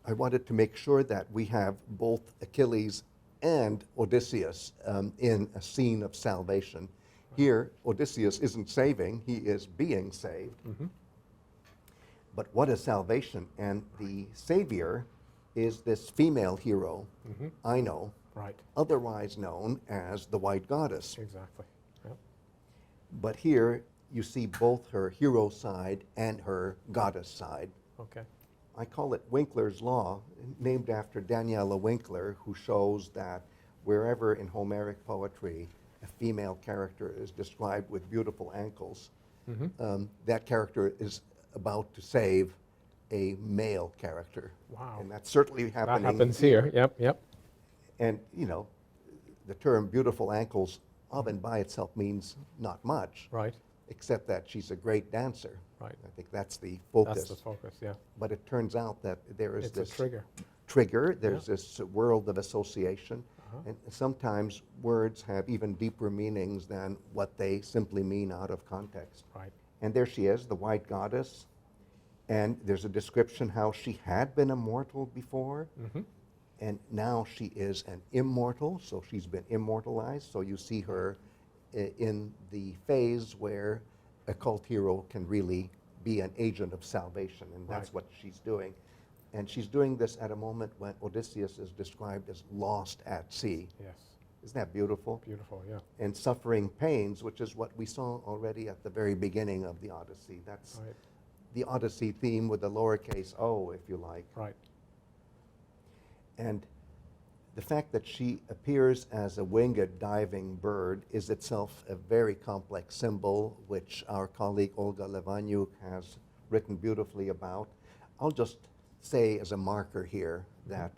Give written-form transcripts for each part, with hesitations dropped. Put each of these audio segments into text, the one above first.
I wanted to make sure that we have both Achilles and Odysseus in a scene of salvation. Here, Odysseus isn't saving, he is being saved. But what is salvation? And the savior is this female hero, Ino, Right. otherwise known as the White Goddess. Exactly. Yep. But here you see both her hero side and her goddess side. Okay. I call it Winkler's Law, named after Daniela Winkler, who shows that wherever in Homeric poetry a female character is described with beautiful ankles, that character is about to save a male character. Wow. And that's certainly happening. That happens here. Yep. Yep. And, you know, the term beautiful ankles of and by itself means not much, Right. except that she's a great dancer. Right. I think that's the focus. That's the focus. Yeah. But it turns out that there is It's this a trigger. there's this world of association, and sometimes words have even deeper meanings than what they simply mean out of context. Right. And there she is, the White Goddess, and there's a description how she had been immortal before, and now she is an immortal, so she's been immortalized. So you see her in the phase where a cult hero can really be an agent of salvation, and that's what she's doing. And she's doing this at a moment when Odysseus is described as lost at sea. Yes. Isn't that beautiful? Beautiful. Yeah. And suffering pains, which is what we saw already at the very beginning of the Odyssey. That's Right. the Odyssey theme with the lowercase o, if you like. Right. And the fact that she appears as a winged diving bird is itself a very complex symbol, which our colleague Olga Levaniuk has written beautifully about. I'll just say as a marker here that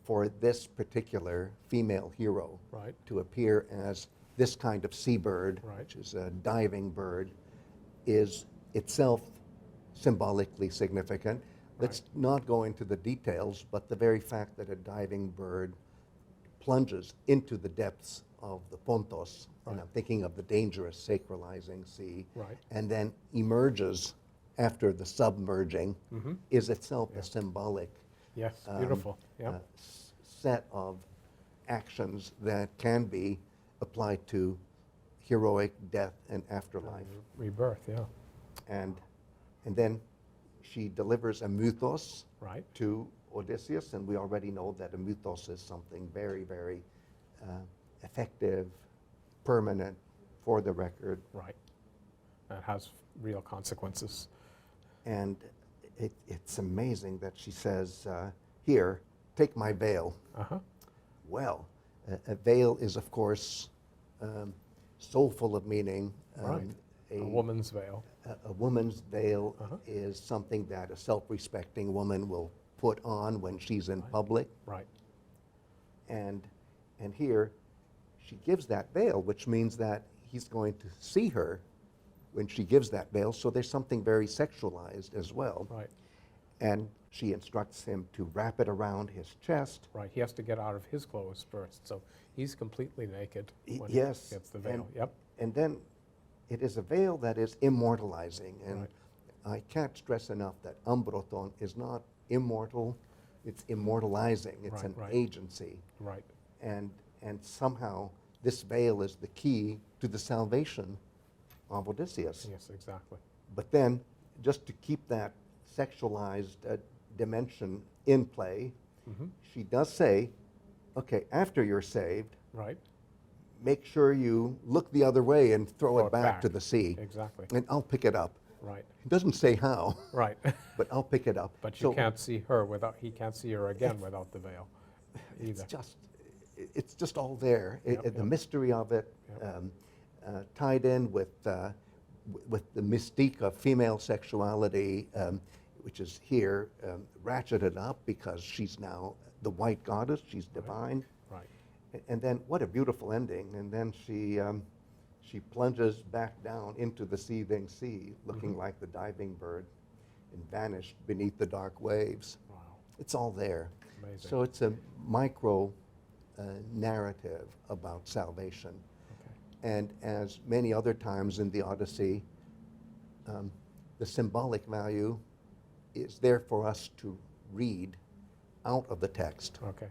for this particular female hero Right. to appear as this kind of seabird, Right. which is a diving bird, is itself symbolically significant. Let's not go into the details, but the very fact that a diving bird plunges into the depths of the pontos, and I'm thinking of the dangerous sacralizing sea, Right. and then emerges after the submerging, is itself a symbolic Yes. Beautiful. Yeah. set of actions that can be applied to heroic death and afterlife. Rebirth. Yeah. And then she delivers a mythos Right. to Odysseus, and we already know that a mythos is something very, very effective, permanent, for the record. Right. That has real consequences. And it's amazing that she says, here, take my veil. Well, a veil is, of course, so full of meaning. Right. A woman's veil. A woman's veil is something that a self-respecting woman will put on when she's in public. Right. And here, she gives that veil, which means that he's going to see her when she gives that veil. So there's something very sexualized as well. Right. And she instructs him to wrap it around his chest. Right. He has to get out of his clothes first, so he's completely naked when Yes. he gets the veil. Yep. And then it is a veil that is immortalizing. And Right. I can't stress enough that ambroton is not immortal, it's immortalizing. It's an Right. agency. Right. And somehow this veil is the key to the salvation of Odysseus. Yes. Exactly. But then, just to keep that sexualized dimension in play, she does say, okay, after you're saved, Right. make sure you look the other way and throw Throw it it back back. to the sea. Exactly. And I'll pick it up. Right. It doesn't say how, Right. but I'll pick it up. But you So can't see her without. He can't see her again without the veil. Either. it's just all there. Yep, The yep. mystery of it, Yep. tied in with the mystique of female sexuality, which is here ratcheted up because she's now the White Goddess. She's divine. Right. And then what a beautiful ending. And then she plunges back down into the seething sea, looking like the diving bird, and vanished beneath the dark waves. Wow. It's all there. Amazing. So it's a micro narrative about salvation. Okay. And as many other times in the Odyssey, the symbolic value is there for us to read out of the text. Okay.